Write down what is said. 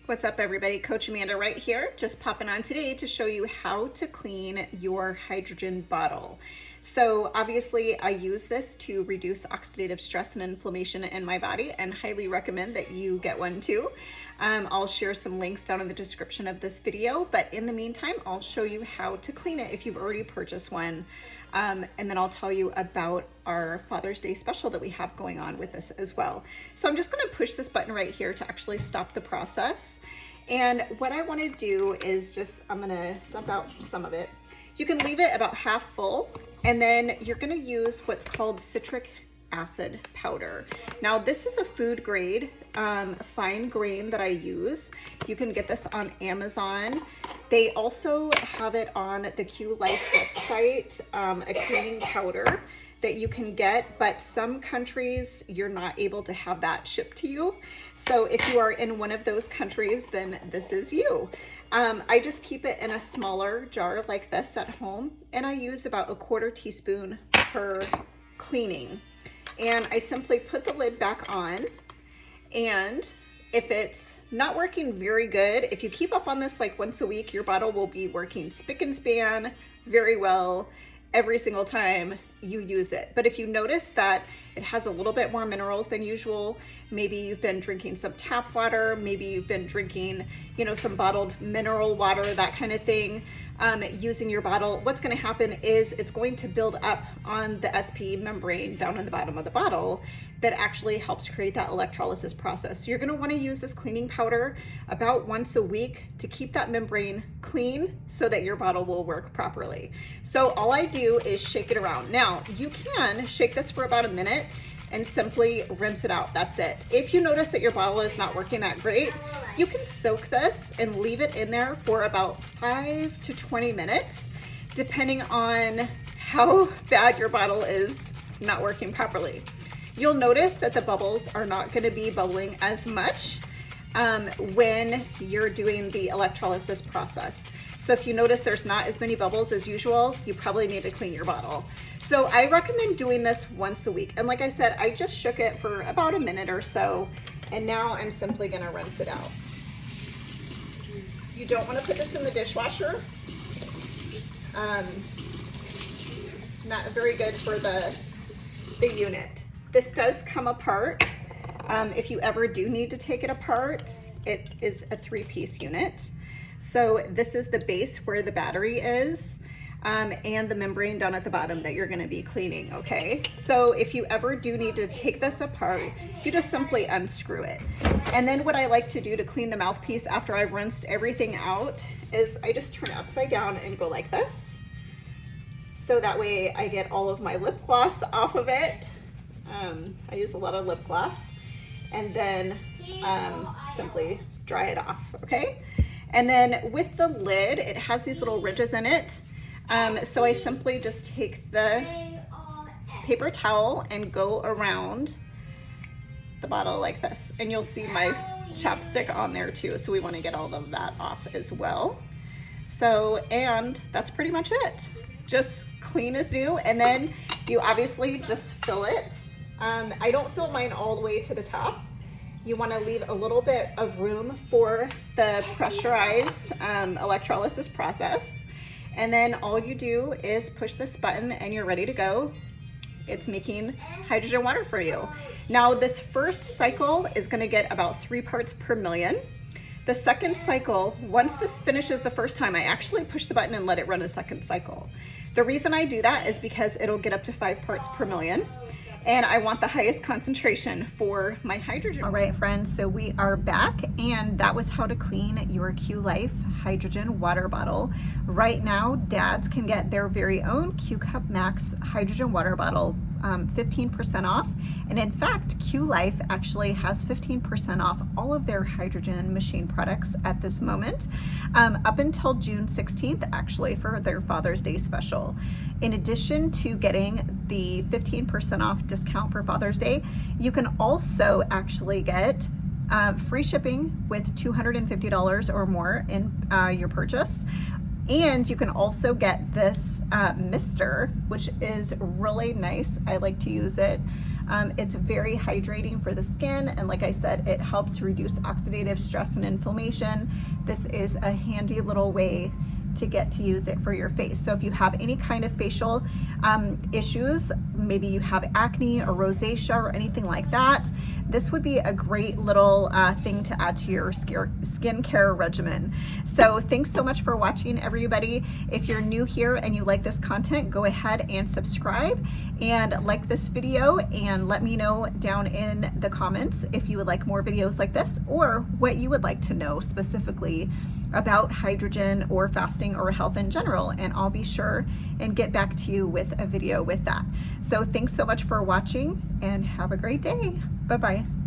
What's up, everybody? Coach Amanda right here, just popping on today to show you how to clean your hydrogen bottle. So obviously I use this to reduce oxidative stress and inflammation in my body, and highly recommend that you get one too. I'll share some links down in the description of this video, but in the meantime, I'll show you how to clean it if you've already purchased one. And then I'll tell you about our Father's Day special that we have going on with this as well. So I'm just gonna push this button right here to actually stop the process. And what I wanna do is I'm gonna dump out some of it. You can leave it about half full, and then you're gonna use what's called citric acid powder. Now this is a food grade, fine grain that I use. You can get this on Amazon. They also have it on the Qlife website, a cleaning powder that you can get, but some countries you're not able to have that shipped to you. So if you are in one of those countries, then this is you. I just keep it in a smaller jar like this at home, and I use about a 1/4 teaspoon per cleaning. And I simply put the lid back on, and if it's not working very good, if you keep up on this like once a week, your bottle will be working spick and span very well every single time you use it. But if you notice that it has a little bit more minerals than usual, maybe you've been drinking some tap water, maybe you've been drinking, some bottled mineral water, that kind of thing, using your bottle, what's going to happen is it's going to build up on the SP membrane down in the bottom of the bottle that actually helps create that electrolysis process. So you're going to want to use this cleaning powder about once a week to keep that membrane clean so that your bottle will work properly. So all I do is shake it around. Now you can shake this for about a minute and simply rinse it out. That's it. If you notice that your bottle is not working that great, you can soak this and leave it in there for about 5 to 20 minutes, depending on how bad your bottle is not working properly. You'll notice that the bubbles are not gonna be bubbling as much when you're doing the electrolysis process. So if you notice there's not as many bubbles as usual, you probably need to clean your bottle. So I recommend doing this once a week. And like I said, I just shook it for about a minute or so, and now I'm simply gonna rinse it out. You don't wanna put this in the dishwasher. Not very good for the unit. This does come apart. If you ever do need to take it apart, it is a 3-piece unit. So this is the base where the battery is, and the membrane down at the bottom that you're gonna be cleaning, okay? So if you ever do need to take this apart, you just simply unscrew it. And then what I like to do to clean the mouthpiece after I've rinsed everything out is I just turn it upside down and go like this. So that way I get all of my lip gloss off of it. I use a lot of lip gloss, and then simply dry it off, okay? And then with the lid, it has these little ridges in it. So I simply just take the paper towel and go around the bottle like this. And you'll see my chapstick on there too. So we want to get all of that off as well. So, and that's pretty much it. Just clean as new. And then you obviously just fill it. I don't fill mine all the way to the top. You want to leave a little bit of room for the pressurized electrolysis process. And then all you do is push this button and you're ready to go. It's making hydrogen water for you. Now this first cycle is going to get about 3 parts per million. The second cycle, once this finishes the first time, I actually push the button and let it run a second cycle. The reason I do that is because it'll get up to 5 parts per million. And I want the highest concentration for my hydrogen. All right, friends, so we are back, and that was how to clean your Qlife hydrogen water bottle. Right now, dads can get their very own Qcup Max hydrogen water bottle 15% off. And in fact, Qlife actually has 15% off all of their hydrogen machine products at this moment, up until June 16th, actually, for their Father's Day special. In addition to getting the 15% off discount for Father's Day, you can also actually get free shipping with $250 or more in your purchase. And you can also get this mister, which is really nice. I like to use it It's very hydrating for the skin, and like I said, it helps reduce oxidative stress and inflammation. This is a handy little way to get to use it for your face. So if you have any kind of facial issues, maybe you have acne or rosacea or anything like that, this would be a great little thing to add to your skincare regimen. So thanks so much for watching, everybody. If you're new here and you like this content, go ahead and subscribe and like this video, and let me know down in the comments if you would like more videos like this, or what you would like to know specifically about hydrogen or fasting or health in general, and I'll be sure and get back to you with a video with that. So thanks so much for watching, and have a great day. Bye-bye.